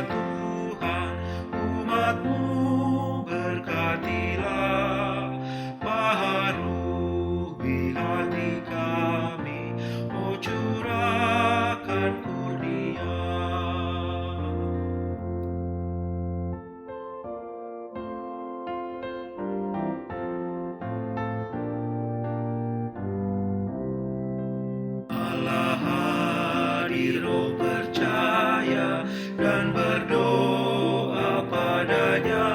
Tuhan, umat-Mu berkatilah, baharui hati kami, oh curahkan kurnia. Allah hadir, roh percaya dan berdoa padanya,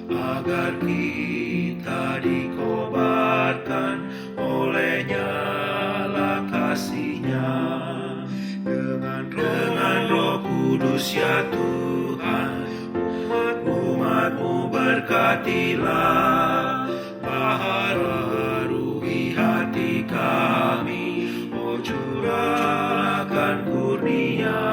agar kita dikobarkan oleh nyala kasih-Nya. Dengan Roh Kudus ya Tuhan, umat-Mu berkatilah, baharui hati kami, oh curahkan kurnia.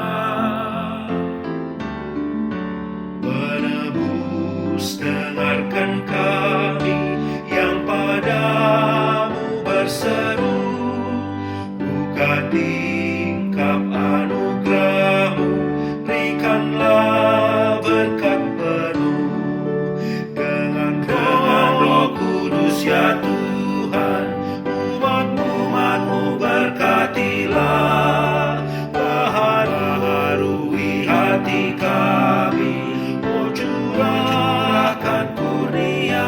Penebus, dengarkan kami yang padamu berseru, buka tingkap anugerah-Mu, berikanlah berkat penuh. Dengan Roh Kudus ya Tuhan, umat-Mu berkatilah, baharui hati kami, oh curahkan kurnia.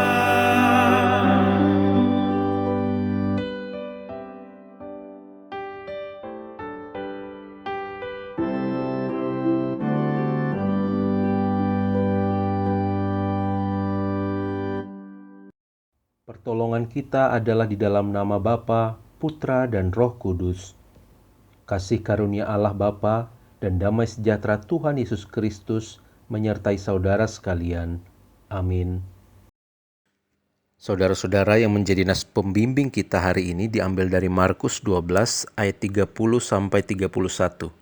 Pertolongan kita adalah di dalam nama Bapa, Putra, dan Roh Kudus. Kasih karunia Allah Bapa dan damai sejahtera Tuhan Yesus Kristus menyertai saudara sekalian. Amin. Saudara-saudara, yang menjadi nas pembimbing kita hari ini diambil dari Markus 12 ayat 30-31.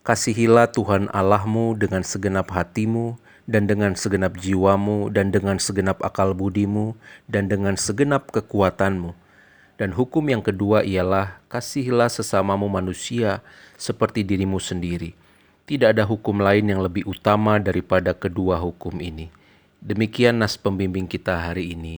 Kasihilah Tuhan Allahmu dengan segenap hatimu, dan dengan segenap jiwamu, dan dengan segenap akal budimu, dan dengan segenap kekuatanmu. Dan hukum yang kedua ialah, kasihilah sesamamu manusia seperti dirimu sendiri. Tidak ada hukum lain yang lebih utama daripada kedua hukum ini. Demikian nas pembimbing kita hari ini.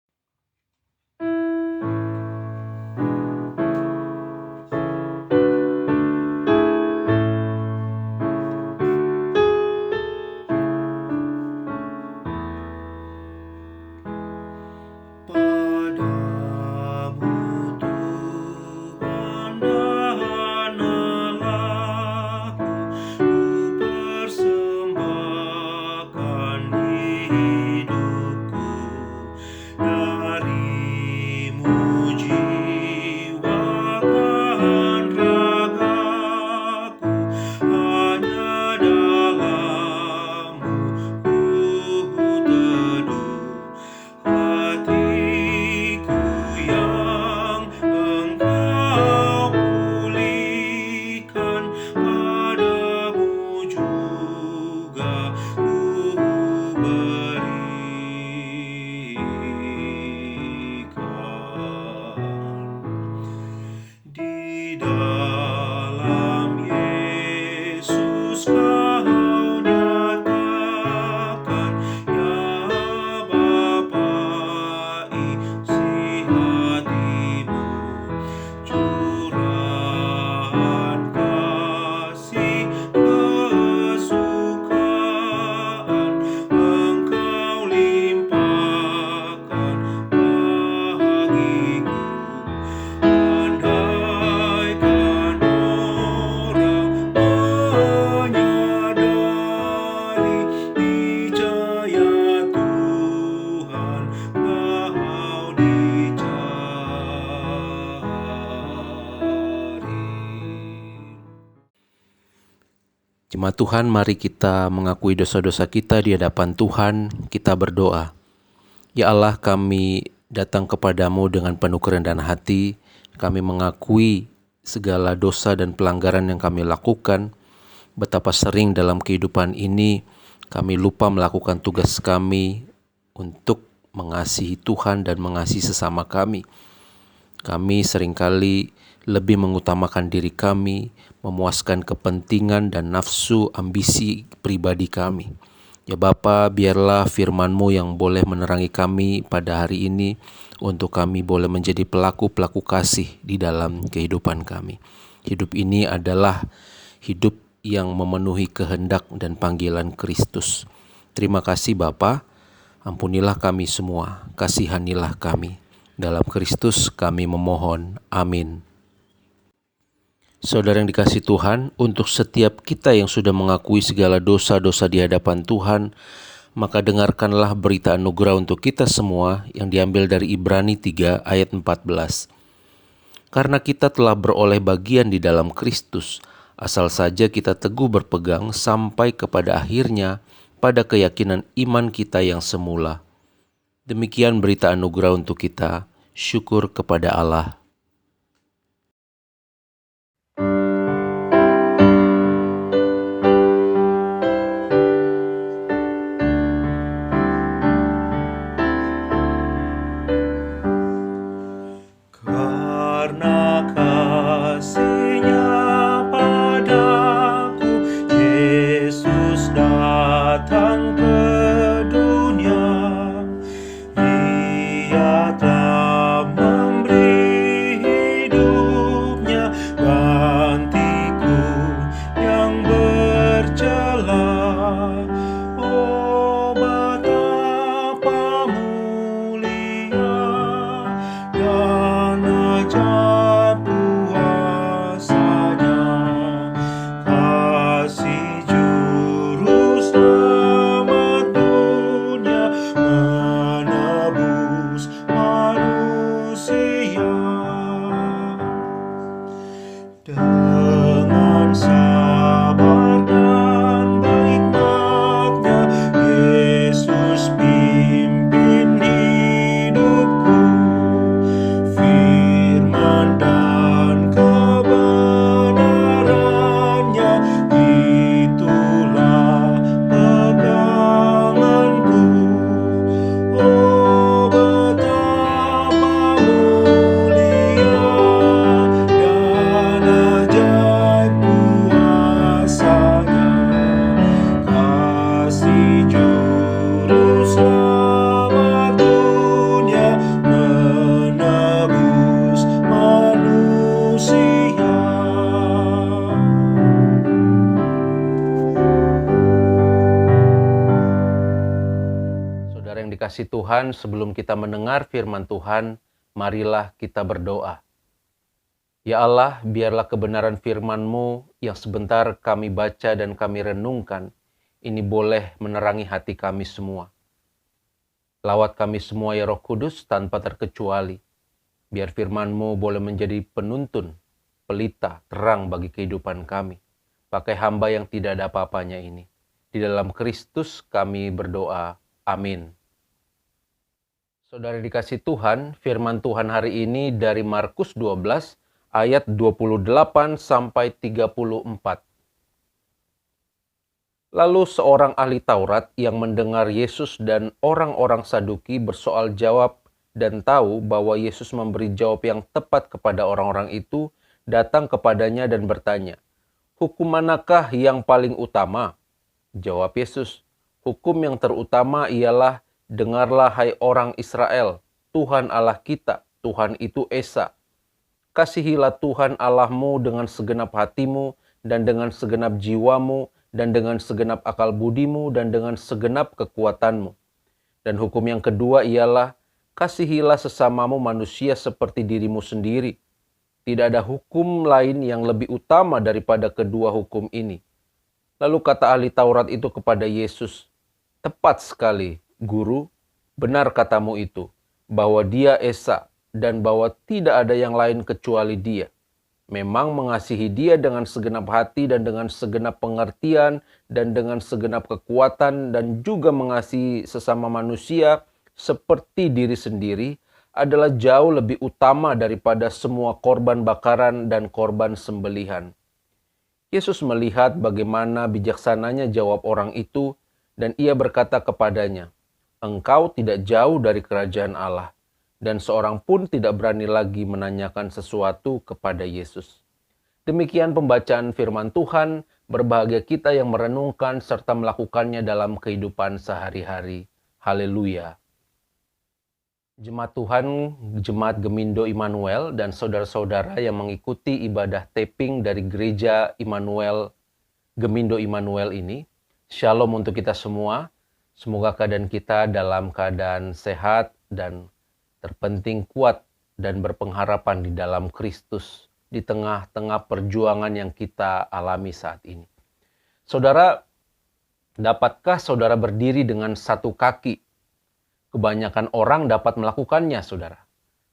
Jemaat Tuhan, mari kita mengakui dosa-dosa kita di hadapan Tuhan. Kita berdoa. Ya Allah, kami datang kepadamu dengan penuh kerendahan hati. Kami mengakui segala dosa dan pelanggaran yang kami lakukan. Betapa sering dalam kehidupan ini kami lupa melakukan tugas kami untuk mengasihi Tuhan dan mengasihi sesama kami. Kami seringkali lebih mengutamakan diri kami, memuaskan kepentingan dan nafsu ambisi pribadi kami. Ya Bapa, biarlah firman-Mu yang boleh menerangi kami pada hari ini untuk kami boleh menjadi pelaku-pelaku kasih di dalam kehidupan kami. Hidup ini adalah hidup yang memenuhi kehendak dan panggilan Kristus. Terima kasih Bapa, ampunilah kami semua, kasihanilah kami. Dalam Kristus kami memohon. Amin. Saudara yang dikasihi Tuhan, untuk setiap kita yang sudah mengakui segala dosa-dosa di hadapan Tuhan, maka dengarkanlah berita anugerah untuk kita semua yang diambil dari Ibrani 3 ayat 14. Karena kita telah beroleh bagian di dalam Kristus, asal saja kita teguh berpegang sampai kepada akhirnya pada keyakinan iman kita yang semula. Demikian berita anugerah untuk kita. Syukur kepada Allah. Karena kasih-Nya padaku, Yesus datang ke dunia. Ia telah memberi hidupnya gantiku yang bercela. Oh, betapa mulia dan ajaib kuasa-Nya, kasih Juru Selamat dunia menebus manusia. Dengan sabar dan hikmat-Nya, Yesus pimpin hidupku. Firman dan kebenaran-Nya, itulah peganganku. Oh, betapa mulia dan ajaib kuasa-Nya, kasih Juru Selamat dunia menebus manusia. Saudara yang dikasihi Tuhan, sebelum kita mendengar firman Tuhan, marilah kita berdoa. Ya Allah, biarlah kebenaran firman-Mu yang sebentar kami baca dan kami renungkan, ini boleh menerangi hati kami semua. Lawat kami semua ya Roh Kudus tanpa terkecuali. Biar firman-Mu boleh menjadi penuntun, pelita, terang bagi kehidupan kami. Pakai hamba yang tidak ada apa-apanya ini. Di dalam Kristus kami berdoa. Amin. Saudara dikasihi Tuhan, firman Tuhan hari ini dari Markus 12 ayat 28 sampai 34. Lalu seorang ahli Taurat yang mendengar Yesus dan orang-orang Saduki bersoal jawab dan tahu bahwa Yesus memberi jawab yang tepat kepada orang-orang itu, datang kepadanya dan bertanya, "Hukum manakah yang paling utama?" Jawab Yesus, "Hukum yang terutama ialah, dengarlah hai orang Israel, Tuhan Allah kita, Tuhan itu Esa. Kasihilah Tuhan Allahmu dengan segenap hatimu, dan dengan segenap jiwamu, dan dengan segenap akal budimu, dan dengan segenap kekuatanmu. Dan hukum yang kedua ialah, kasihilah sesamamu manusia seperti dirimu sendiri. Tidak ada hukum lain yang lebih utama daripada kedua hukum ini." Lalu kata ahli Taurat itu kepada Yesus, "Tepat sekali, Guru, benar katamu itu, bahwa Dia Esa, dan bahwa tidak ada yang lain kecuali Dia. Memang mengasihi Dia dengan segenap hati dan dengan segenap pengertian dan dengan segenap kekuatan dan juga mengasihi sesama manusia seperti diri sendiri adalah jauh lebih utama daripada semua korban bakaran dan korban sembelihan." Yesus melihat bagaimana bijaksananya jawab orang itu, dan ia berkata kepadanya, "Engkau tidak jauh dari kerajaan Allah." dan seorang pun tidak berani lagi menanyakan sesuatu kepada Yesus. Demikian pembacaan firman Tuhan. Berbahagia kita yang merenungkan serta melakukannya dalam kehidupan sehari-hari. Haleluya. Jemaat Tuhan, Jemaat Gemindo Immanuel dan saudara-saudara yang mengikuti ibadah taping dari Gereja Immanuel, Gemindo Immanuel ini, Shalom untuk kita semua. Semoga keadaan kita dalam keadaan sehat dan terpenting kuat dan berpengharapan di dalam Kristus di tengah-tengah perjuangan yang kita alami saat ini. Saudara, dapatkah saudara berdiri dengan satu kaki? Kebanyakan orang dapat melakukannya, saudara.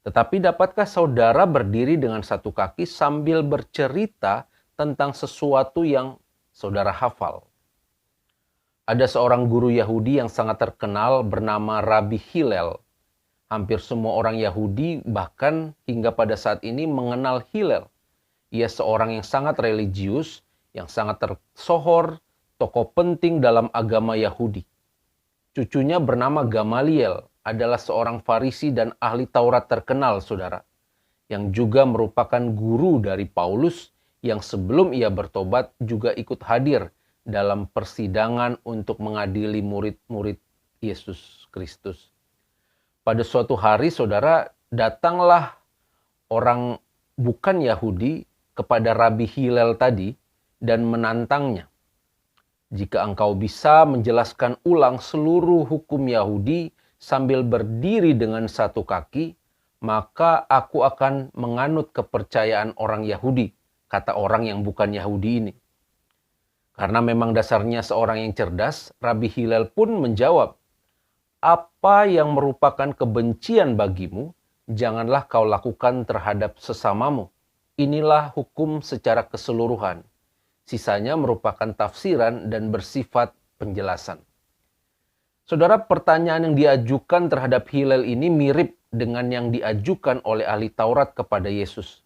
Tetapi dapatkah saudara berdiri dengan satu kaki sambil bercerita tentang sesuatu yang saudara hafal? Ada seorang guru Yahudi yang sangat terkenal bernama Rabbi Hillel. Hampir semua orang Yahudi bahkan hingga pada saat ini mengenal Hillel. Ia seorang yang sangat religius, yang sangat tersohor, tokoh penting dalam agama Yahudi. Cucunya bernama Gamaliel, adalah seorang Farisi dan ahli Taurat terkenal, saudara. Yang juga merupakan guru dari Paulus yang sebelum ia bertobat juga ikut hadir dalam persidangan untuk mengadili murid-murid Yesus Kristus. Pada suatu hari, saudara, datanglah orang bukan Yahudi kepada Rabbi Hillel tadi dan menantangnya. Jika engkau bisa menjelaskan ulang seluruh hukum Yahudi sambil berdiri dengan satu kaki, maka aku akan menganut kepercayaan orang Yahudi, kata orang yang bukan Yahudi ini. Karena memang dasarnya seorang yang cerdas, Rabbi Hillel pun menjawab, apa yang merupakan kebencian bagimu, janganlah kau lakukan terhadap sesamamu. Inilah hukum secara keseluruhan. Sisanya merupakan tafsiran dan bersifat penjelasan. Saudara, pertanyaan yang diajukan terhadap Hillel ini mirip dengan yang diajukan oleh ahli Taurat kepada Yesus.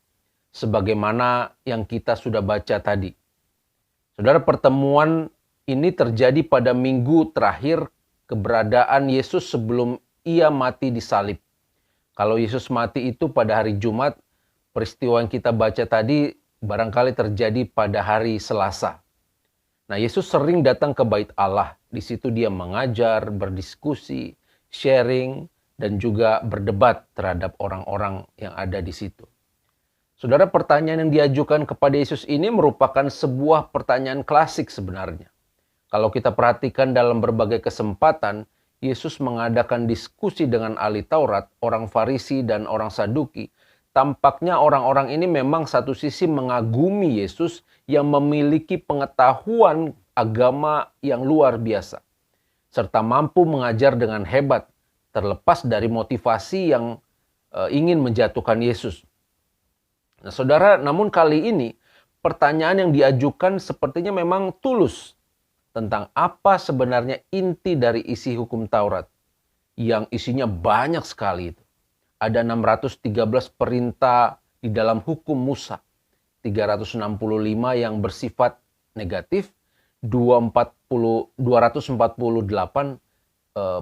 Sebagaimana yang kita sudah baca tadi. Saudara, pertemuan ini terjadi pada minggu terakhir keberadaan Yesus sebelum ia mati di salib. Kalau Yesus mati itu pada hari Jumat, peristiwa yang kita baca tadi barangkali terjadi pada hari Selasa. Nah, Yesus sering datang ke bait Allah. Di situ dia mengajar, berdiskusi, sharing, dan juga berdebat terhadap orang-orang yang ada di situ. Saudara, pertanyaan yang diajukan kepada Yesus ini merupakan sebuah pertanyaan klasik sebenarnya. Kalau kita perhatikan dalam berbagai kesempatan, Yesus mengadakan diskusi dengan ahli Taurat, orang Farisi dan orang Saduki. Tampaknya orang-orang ini memang satu sisi mengagumi Yesus yang memiliki pengetahuan agama yang luar biasa. Serta mampu mengajar dengan hebat, terlepas dari motivasi yang ingin menjatuhkan Yesus. Nah, saudara, namun kali ini pertanyaan yang diajukan sepertinya memang tulus tentang apa sebenarnya inti dari isi hukum Taurat yang isinya banyak sekali itu. Ada 613 perintah di dalam hukum Musa, 365 yang bersifat negatif, 248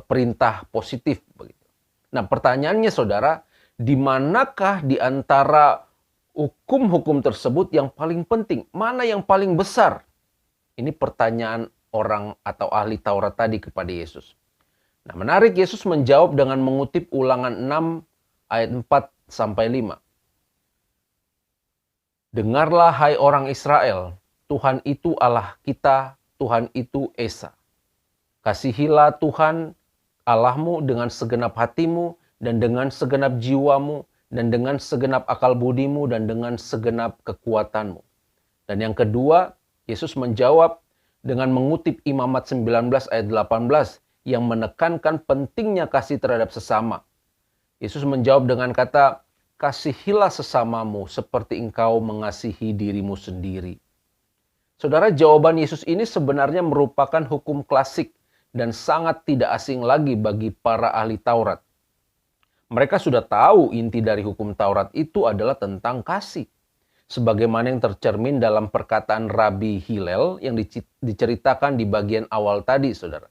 perintah positif begitu. Nah, pertanyaannya saudara, di manakah di antara hukum-hukum tersebut yang paling penting? Mana yang paling besar? Ini pertanyaan orang atau ahli Taurat tadi kepada Yesus. Nah, menarik, Yesus menjawab dengan mengutip Ulangan 6 ayat 4-5. Dengarlah hai orang Israel, Tuhan itu Allah kita, Tuhan itu Esa. Kasihilah Tuhan Allahmu dengan segenap hatimu dan dengan segenap jiwamu dan dengan segenap akal budimu dan dengan segenap kekuatanmu. Dan yang kedua, Yesus menjawab dengan mengutip Imamat 19 ayat 18 yang menekankan pentingnya kasih terhadap sesama. Yesus menjawab dengan kata, kasihilah sesamamu seperti engkau mengasihi dirimu sendiri. Saudara, jawaban Yesus ini sebenarnya merupakan hukum klasik dan sangat tidak asing lagi bagi para ahli Taurat. Mereka sudah tahu inti dari hukum Taurat itu adalah tentang kasih. Sebagaimana yang tercermin dalam perkataan Rabbi Hillel yang diceritakan di bagian awal tadi, saudara.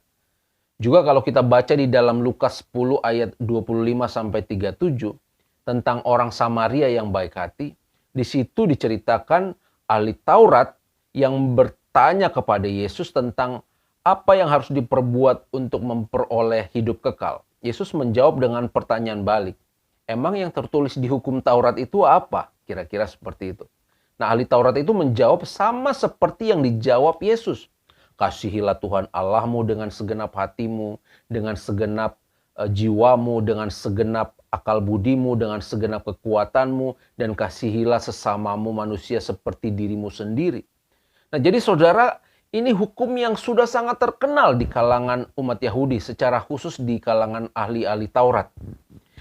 Juga kalau kita baca di dalam Lukas 10 ayat 25-37 tentang orang Samaria yang baik hati, di situ diceritakan ahli Taurat yang bertanya kepada Yesus tentang apa yang harus diperbuat untuk memperoleh hidup kekal. Yesus menjawab dengan pertanyaan balik. Emang yang tertulis di hukum Taurat itu apa? Kira-kira seperti itu. Nah, ahli Taurat itu menjawab sama seperti yang dijawab Yesus. Kasihilah Tuhan Allahmu dengan segenap hatimu, dengan segenap jiwamu, dengan segenap akal budimu, dengan segenap kekuatanmu, dan kasihilah sesamamu manusia seperti dirimu sendiri. Nah, jadi saudara, ini hukum yang sudah sangat terkenal di kalangan umat Yahudi, secara khusus di kalangan ahli-ahli Taurat.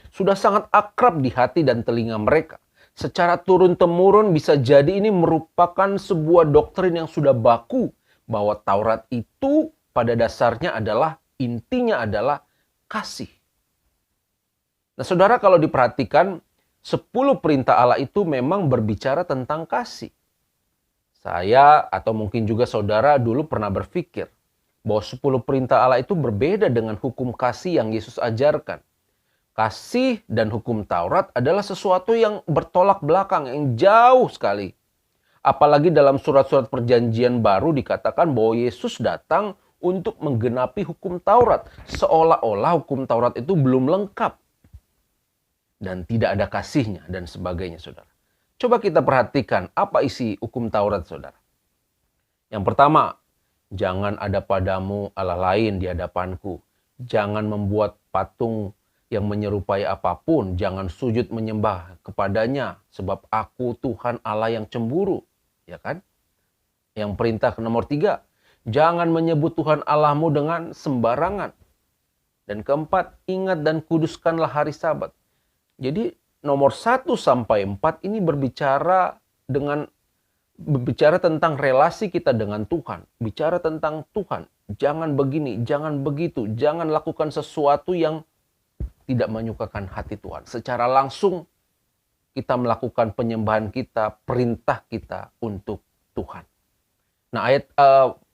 Sudah sangat akrab di hati dan telinga mereka. Secara turun-temurun bisa jadi ini merupakan sebuah doktrin yang sudah baku, bahwa Taurat itu pada dasarnya adalah, intinya adalah kasih. Nah, saudara, kalau diperhatikan, 10 perintah Allah itu memang berbicara tentang kasih. Saya atau mungkin juga saudara dulu pernah berpikir bahwa 10 perintah Allah itu berbeda dengan hukum kasih yang Yesus ajarkan. Kasih dan hukum Taurat adalah sesuatu yang bertolak belakang, yang jauh sekali. Apalagi dalam surat-surat perjanjian baru dikatakan bahwa Yesus datang untuk menggenapi hukum Taurat. Seolah-olah hukum Taurat itu belum lengkap. Dan tidak ada kasihnya dan sebagainya, saudara. Coba kita perhatikan apa isi hukum Taurat, saudara. Yang pertama, jangan ada padamu Allah lain di hadapanku. Jangan membuat patung yang menyerupai apapun. Jangan sujud menyembah kepadanya. Sebab aku Tuhan Allah yang cemburu. Ya kan? Yang perintah nomor 3, jangan menyebut Tuhan Allahmu dengan sembarangan. Dan keempat, ingat dan kuduskanlah hari Sabat. Jadi nomor 1-4 ini berbicara tentang relasi kita dengan Tuhan. Bicara tentang Tuhan. Jangan begini, jangan begitu. Jangan lakukan sesuatu yang tidak menyukakan hati Tuhan. Secara langsung kita melakukan penyembahan kita, perintah kita untuk Tuhan. Nah, ayat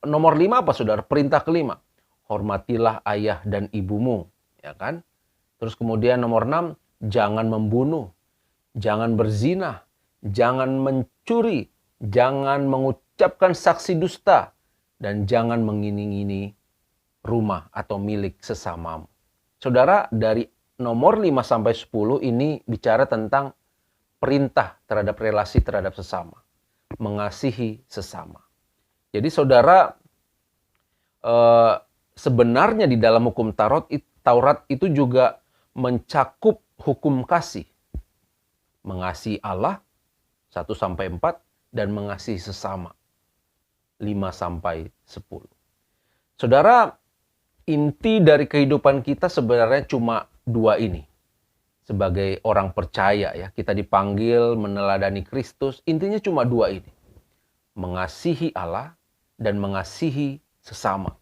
nomor 5 apa, saudara? Perintah kelima. Hormatilah ayah dan ibumu. Ya kan? Terus kemudian nomor 6, jangan membunuh, jangan berzina, jangan mencuri, jangan mengucapkan saksi dusta, dan jangan mengini-ngini rumah atau milik sesamamu. Saudara, dari nomor 5-10 ini bicara tentang perintah terhadap relasi terhadap sesama. Mengasihi sesama. Jadi saudara, sebenarnya di dalam hukum Taurat itu juga mencakup hukum kasih. Mengasihi Allah 1-4 dan mengasihi sesama 5-10. Saudara, inti dari kehidupan kita sebenarnya cuma 2 ini. Sebagai orang percaya ya, kita dipanggil meneladani Kristus, intinya cuma 2 ini. Mengasihi Allah dan mengasihi sesama.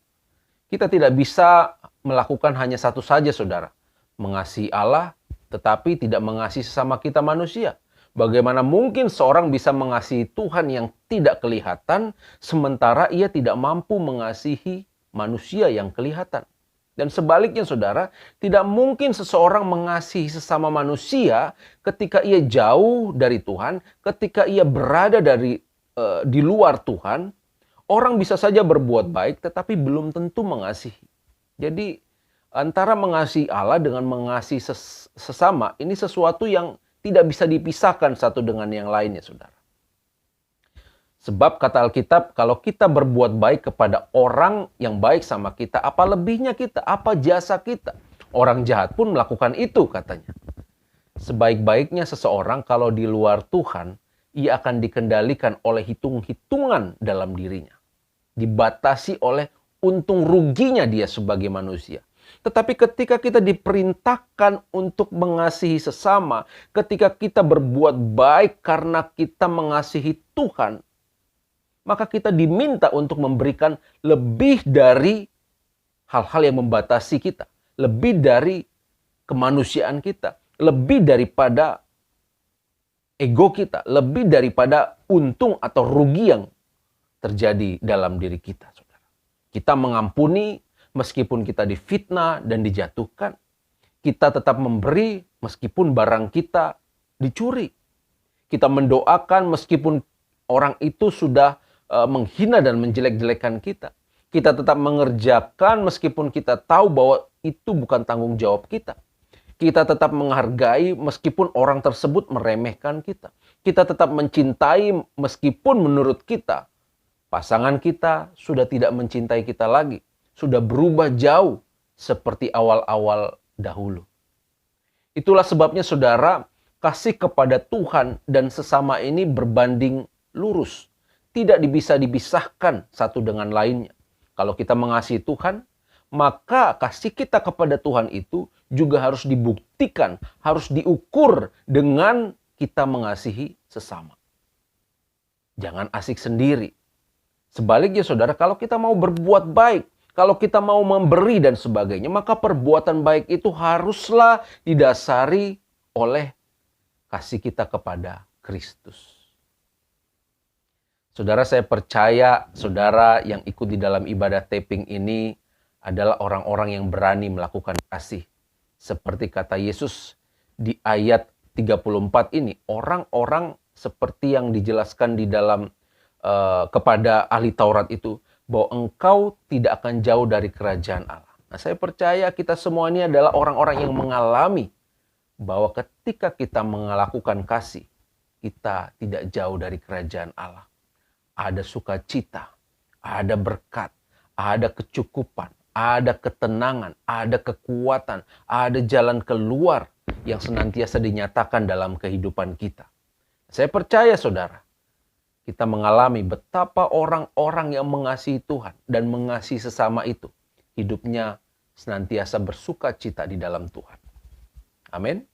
Kita tidak bisa melakukan hanya satu saja, saudara. Mengasihi Allah tetapi tidak mengasihi sesama kita manusia. Bagaimana mungkin seorang bisa mengasihi Tuhan yang tidak kelihatan sementara ia tidak mampu mengasihi manusia yang kelihatan? Dan sebaliknya, saudara, tidak mungkin seseorang mengasihi sesama manusia ketika ia jauh dari Tuhan, ketika ia berada di luar Tuhan. Orang bisa saja berbuat baik tetapi belum tentu mengasihi. Jadi antara mengasihi Allah dengan mengasihi sesama ini sesuatu yang tidak bisa dipisahkan satu dengan yang lainnya, saudara. Sebab kata Alkitab, kalau kita berbuat baik kepada orang yang baik sama kita, apa lebihnya kita? Apa jasa kita? Orang jahat pun melakukan itu, katanya. Sebaik-baiknya seseorang kalau di luar Tuhan, ia akan dikendalikan oleh hitung-hitungan dalam dirinya. Dibatasi oleh untung ruginya dia sebagai manusia. Tetapi ketika kita diperintahkan untuk mengasihi sesama, ketika kita berbuat baik karena kita mengasihi Tuhan, maka kita diminta untuk memberikan lebih dari hal-hal yang membatasi kita. Lebih dari kemanusiaan kita. Lebih daripada ego kita. Lebih daripada untung atau rugi yang terjadi dalam diri kita, saudara. Kita mengampuni, meskipun kita difitnah dan dijatuhkan. Kita tetap memberi meskipun barang kita dicuri. Kita mendoakan meskipun orang itu sudah menghina dan menjelek-jelekan kita. Kita tetap mengerjakan meskipun kita tahu bahwa itu bukan tanggung jawab kita. Kita tetap menghargai meskipun orang tersebut meremehkan kita. Kita tetap mencintai meskipun menurut kita pasangan kita sudah tidak mencintai kita lagi. Sudah berubah jauh seperti awal-awal dahulu. Itulah sebabnya saudara, kasih kepada Tuhan dan sesama ini berbanding lurus. Tidak bisa dipisahkan satu dengan lainnya. Kalau kita mengasihi Tuhan, maka kasih kita kepada Tuhan itu juga harus dibuktikan, harus diukur dengan kita mengasihi sesama. Jangan asik sendiri. Sebaliknya saudara, kalau kita mau berbuat baik, kalau kita mau memberi dan sebagainya, maka perbuatan baik itu haruslah didasari oleh kasih kita kepada Kristus. Saudara, saya percaya saudara yang ikut di dalam ibadah taping ini adalah orang-orang yang berani melakukan kasih. Seperti kata Yesus di ayat 34 ini, orang-orang seperti yang dijelaskan di dalam kepada ahli Taurat itu, bahwa engkau tidak akan jauh dari kerajaan Allah. Nah, saya percaya kita semua ini adalah orang-orang yang mengalami bahwa ketika kita melakukan kasih, kita tidak jauh dari kerajaan Allah. Ada sukacita, ada berkat, ada kecukupan, ada ketenangan, ada kekuatan, ada jalan keluar yang senantiasa dinyatakan dalam kehidupan kita. Saya percaya saudara, kita mengalami betapa orang-orang yang mengasihi Tuhan dan mengasihi sesama itu, hidupnya senantiasa bersuka cita di dalam Tuhan. Amin.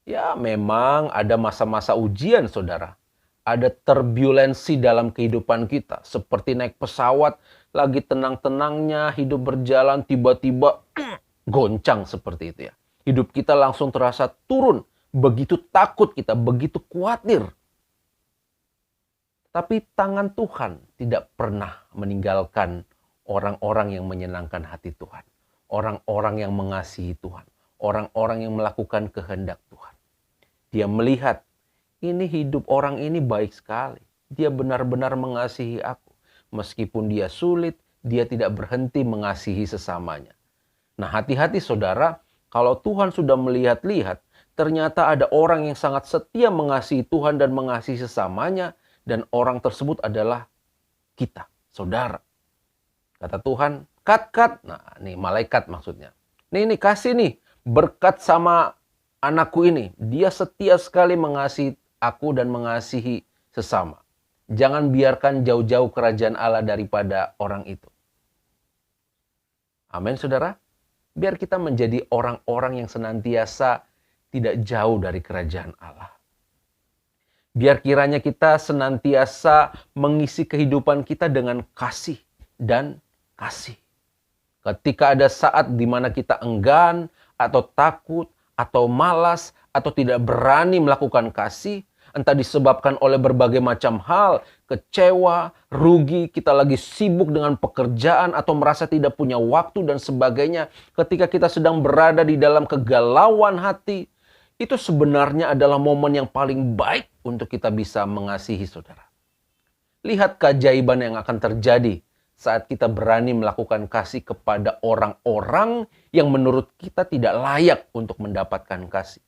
Ya, memang ada masa-masa ujian saudara. Ada turbulensi dalam kehidupan kita. Seperti naik pesawat, lagi tenang-tenangnya, hidup berjalan, tiba-tiba goncang seperti itu ya. Hidup kita langsung terasa turun. Begitu takut kita, begitu khawatir. Tapi tangan Tuhan tidak pernah meninggalkan orang-orang yang menyenangkan hati Tuhan. Orang-orang yang mengasihi Tuhan. Orang-orang yang melakukan kehendak Tuhan. Dia melihat, ini hidup orang ini baik sekali. Dia benar-benar mengasihi aku. Meskipun dia sulit, dia tidak berhenti mengasihi sesamanya. Nah, hati-hati saudara, kalau Tuhan sudah melihat-lihat, ternyata ada orang yang sangat setia mengasihi Tuhan dan mengasihi sesamanya, dan orang tersebut adalah kita, saudara. Kata Tuhan, cut. Nah, nih malaikat maksudnya. Nih kasih nih berkat sama anakku ini. Dia setia sekali mengasihi aku dan mengasihi sesama. Jangan biarkan jauh-jauh kerajaan Allah daripada orang itu. Amin, saudara. Biar kita menjadi orang-orang yang senantiasa tidak jauh dari kerajaan Allah. Biar kiranya kita senantiasa mengisi kehidupan kita dengan kasih dan kasih. Ketika ada saat di mana kita enggan atau takut atau malas atau tidak berani melakukan kasih, entah disebabkan oleh berbagai macam hal, kecewa, rugi, kita lagi sibuk dengan pekerjaan atau merasa tidak punya waktu dan sebagainya. Ketika kita sedang berada di dalam kegalauan hati, itu sebenarnya adalah momen yang paling baik untuk kita bisa mengasihi saudara. Lihat keajaiban yang akan terjadi saat kita berani melakukan kasih kepada orang-orang yang menurut kita tidak layak untuk mendapatkan kasih.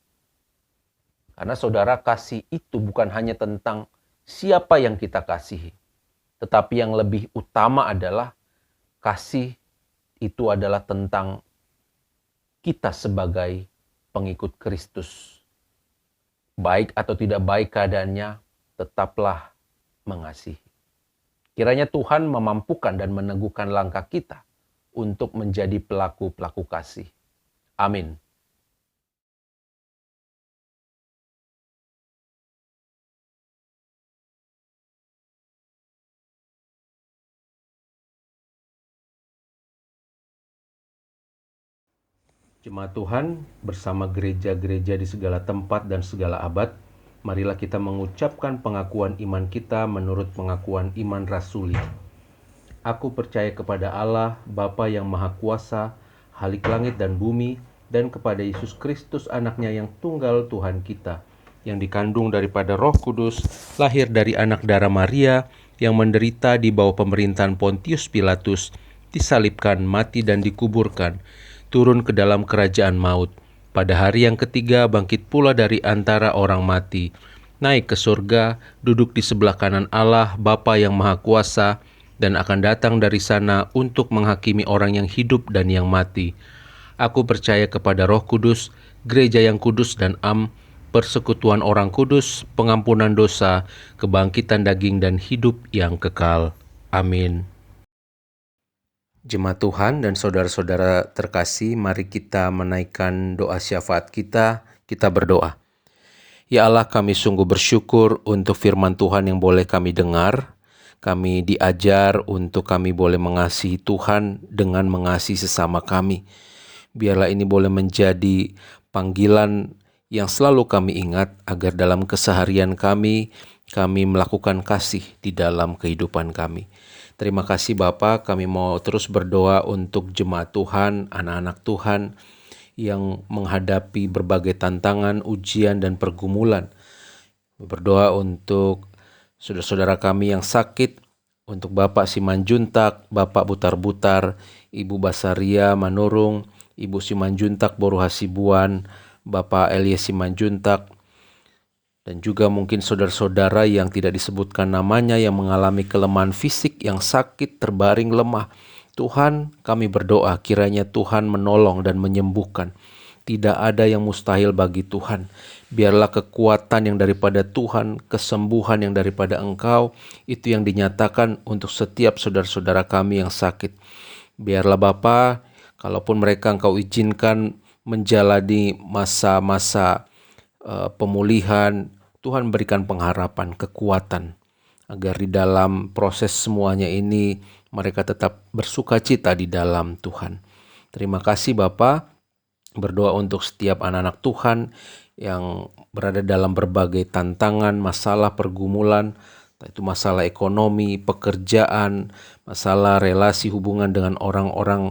Karena saudara, kasih itu bukan hanya tentang siapa yang kita kasihi. Tetapi yang lebih utama adalah kasih itu adalah tentang kita sebagai pengikut Kristus. Baik atau tidak baik keadaannya, tetaplah mengasihi. Kiranya Tuhan memampukan dan meneguhkan langkah kita untuk menjadi pelaku-pelaku kasih. Amin. Jemaat Tuhan, bersama gereja-gereja di segala tempat dan segala abad, marilah kita mengucapkan pengakuan iman kita menurut pengakuan iman rasuli. Aku percaya kepada Allah, Bapa yang Maha Kuasa, Khalik langit dan bumi, dan kepada Yesus Kristus anaknya yang tunggal Tuhan kita, yang dikandung daripada Roh Kudus, lahir dari anak darah Maria, yang menderita di bawah pemerintahan Pontius Pilatus, disalibkan, mati dan dikuburkan, turun ke dalam kerajaan maut. Pada hari yang ketiga bangkit pula dari antara orang mati, naik ke surga, duduk di sebelah kanan Allah, Bapa yang Maha Kuasa, dan akan datang dari sana untuk menghakimi orang yang hidup dan yang mati. Aku percaya kepada Roh Kudus, gereja yang kudus dan persekutuan orang kudus, pengampunan dosa, kebangkitan daging dan hidup yang kekal. Amin. Jemaat Tuhan dan saudara-saudara terkasih, mari kita menaikkan doa syafaat kita berdoa. Ya Allah, kami sungguh bersyukur untuk firman Tuhan yang boleh kami dengar. Kami diajar untuk kami boleh mengasihi Tuhan dengan mengasihi sesama kami. Biarlah ini boleh menjadi panggilan yang selalu kami ingat agar dalam keseharian kami melakukan kasih di dalam kehidupan kami. Terima kasih Bapa, kami mau terus berdoa untuk jemaat Tuhan, anak-anak Tuhan yang menghadapi berbagai tantangan, ujian, dan pergumulan. Berdoa untuk saudara-saudara kami yang sakit, untuk Bapak Simanjuntak, Bapak Butar-Butar, Ibu Basaria Manurung, Ibu Simanjuntak Boru Hasibuan, Bapak Elias Simanjuntak, dan juga mungkin saudara-saudara yang tidak disebutkan namanya yang mengalami kelemahan fisik, yang sakit, terbaring lemah. Tuhan, kami berdoa kiranya Tuhan menolong dan menyembuhkan. Tidak ada yang mustahil bagi Tuhan. Biarlah kekuatan yang daripada Tuhan, kesembuhan yang daripada Engkau, itu yang dinyatakan untuk setiap saudara-saudara kami yang sakit. Biarlah Bapa, kalaupun mereka Engkau izinkan menjalani masa-masa pemulihan, Tuhan berikan pengharapan, kekuatan, agar di dalam proses semuanya ini mereka tetap bersuka cita di dalam Tuhan. Terima kasih Bapa. Berdoa untuk setiap anak-anak Tuhan yang berada dalam berbagai tantangan, masalah, pergumulan, itu masalah ekonomi, pekerjaan, masalah relasi hubungan dengan orang-orang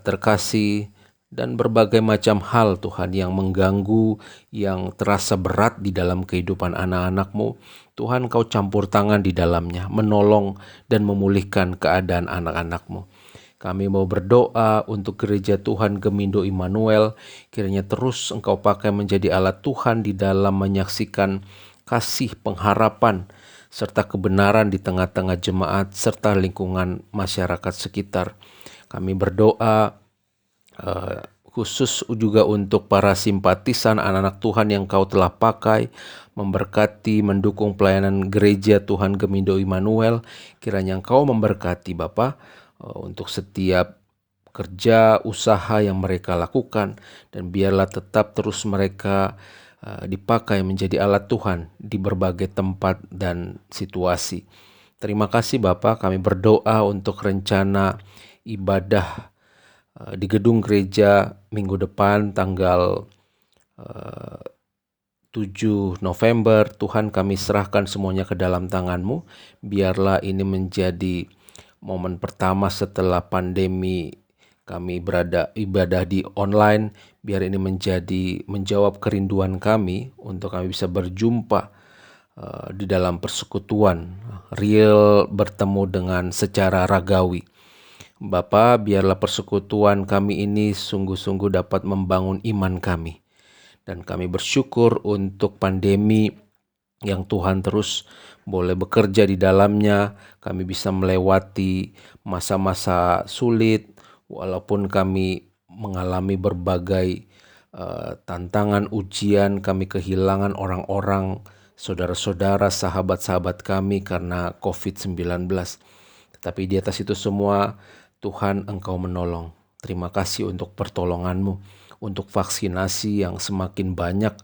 terkasih, dan berbagai macam hal Tuhan yang mengganggu, yang terasa berat di dalam kehidupan anak-anak-Mu. Tuhan, Kau campur tangan di dalamnya, menolong dan memulihkan keadaan anak-anak-Mu. Kami mau berdoa untuk gereja Tuhan Gemindo Immanuel, kiranya terus Engkau pakai menjadi alat Tuhan di dalam menyaksikan kasih, pengharapan, serta kebenaran di tengah-tengah jemaat serta lingkungan masyarakat sekitar. Kami berdoa khusus juga untuk para simpatisan anak-anak Tuhan yang Kau telah pakai, memberkati, mendukung pelayanan gereja Tuhan Gemindo Immanuel. Kiranya Engkau memberkati Bapa, untuk setiap kerja, usaha yang mereka lakukan, dan biarlah tetap terus mereka dipakai menjadi alat Tuhan di berbagai tempat dan situasi. Terima kasih Bapa, kami berdoa untuk rencana ibadah di gedung gereja minggu depan tanggal 7 November. Tuhan, kami serahkan semuanya ke dalam tangan-Mu. Biarlah ini menjadi momen pertama setelah pandemi kami ibadah di online. Biar ini menjawab kerinduan kami untuk kami bisa berjumpa di dalam persekutuan real, bertemu dengan secara ragawi. Bapa, biarlah persekutuan kami ini sungguh-sungguh dapat membangun iman kami. Dan kami bersyukur untuk pandemi yang Tuhan terus boleh bekerja di dalamnya. Kami bisa melewati masa-masa sulit, walaupun kami mengalami berbagai tantangan, ujian. Kami kehilangan orang-orang, saudara-saudara, sahabat-sahabat kami karena COVID-19. Tetapi di atas itu semua, Tuhan, Engkau menolong. Terima kasih untuk pertolongan-Mu, untuk vaksinasi yang semakin banyak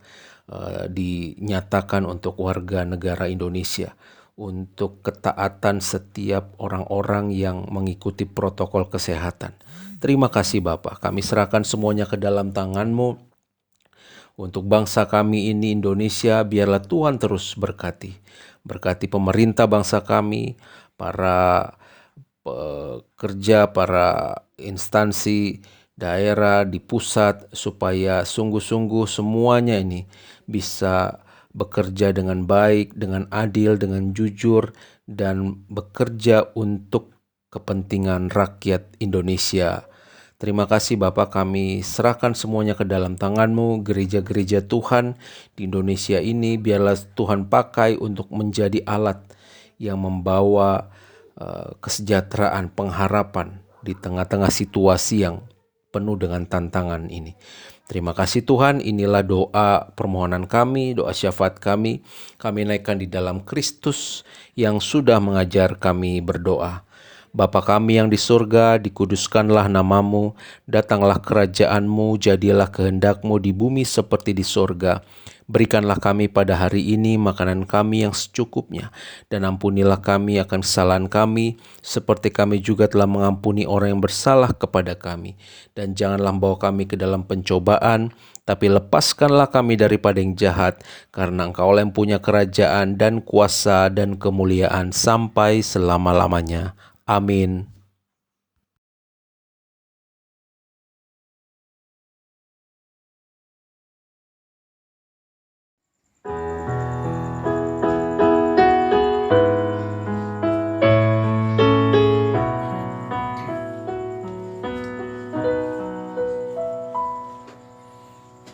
dinyatakan untuk warga negara Indonesia, untuk ketaatan setiap orang-orang yang mengikuti protokol kesehatan. Terima kasih Bapa, kami serahkan semuanya ke dalam tangan-Mu. Untuk bangsa kami ini Indonesia, biarlah Tuhan terus berkati. Berkati pemerintah bangsa kami, para pekerja, para instansi daerah di pusat, supaya sungguh-sungguh semuanya ini bisa bekerja dengan baik, dengan adil, dengan jujur, dan bekerja untuk kepentingan rakyat Indonesia. Terima kasih Bapak, kami serahkan semuanya ke dalam tangan-Mu. Gereja-gereja Tuhan di Indonesia ini biarlah Tuhan pakai untuk menjadi alat yang membawa kesejahteraan, pengharapan di tengah-tengah situasi yang penuh dengan tantangan ini. Terima kasih Tuhan, inilah doa permohonan kami, doa syafaat kami. Kami naikkan di dalam Kristus yang sudah mengajar kami berdoa. Bapa kami yang di surga, dikuduskanlah namamu, datanglah kerajaan-Mu, jadilah kehendak-Mu di bumi seperti di surga. Berikanlah kami pada hari ini makanan kami yang secukupnya, dan ampunilah kami akan kesalahan kami, seperti kami juga telah mengampuni orang yang bersalah kepada kami. Dan janganlah membawa kami ke dalam pencobaan, tapi lepaskanlah kami daripada yang jahat, karena Engkau yang punya kerajaan dan kuasa dan kemuliaan sampai selama-lamanya. Amin.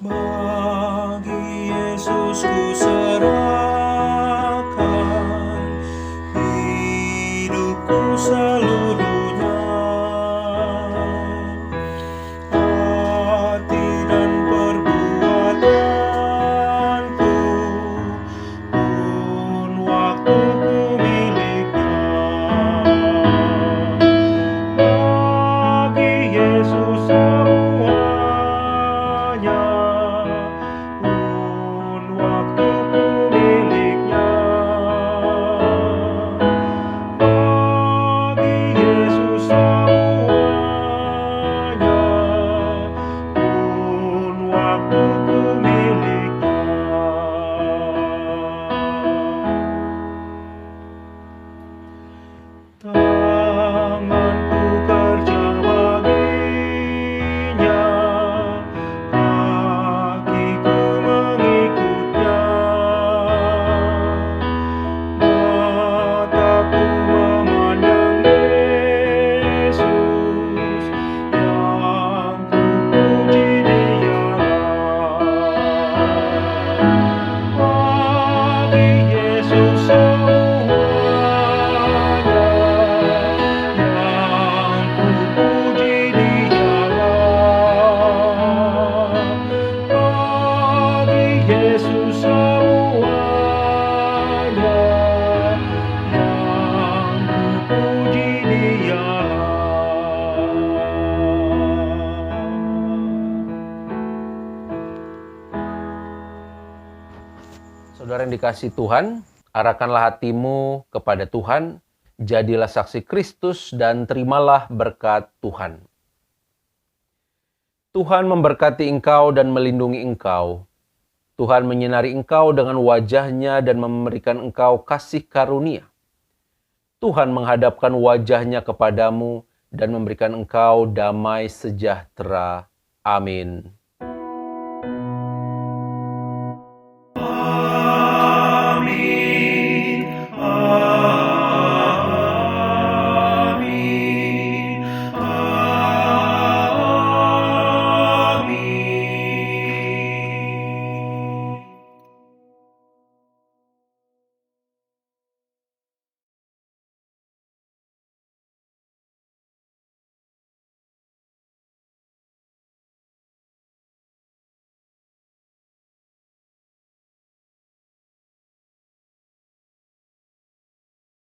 Bagi Yesus ku serahkan hidupku seluruhnya, hati dan perbuatanku pun waktuku miliknya. Bagi Yesus semuanya, pun waktuku miliknya. Bagi Yesus semuanya, pun waktuku miliknya. Tanganku kerja baginya, kakiku mengikutnya. Mataku memandang Yesus, yang ku puji Dialah. Bagi Yesus semuanya, yang ku puji Dialah. Bagi Yesus semuanya, yang ku puji Dialah. Saudara yang dikasihi Tuhan, arahkanlah hatimu kepada Tuhan, jadilah saksi Kristus dan terimalah berkat Tuhan. Tuhan memberkati engkau dan melindungi engkau. Tuhan menyinari engkau dengan wajah-Nya dan memberikan engkau kasih karunia. Tuhan menghadapkan wajah-Nya kepadamu dan memberikan engkau damai sejahtera. Amin.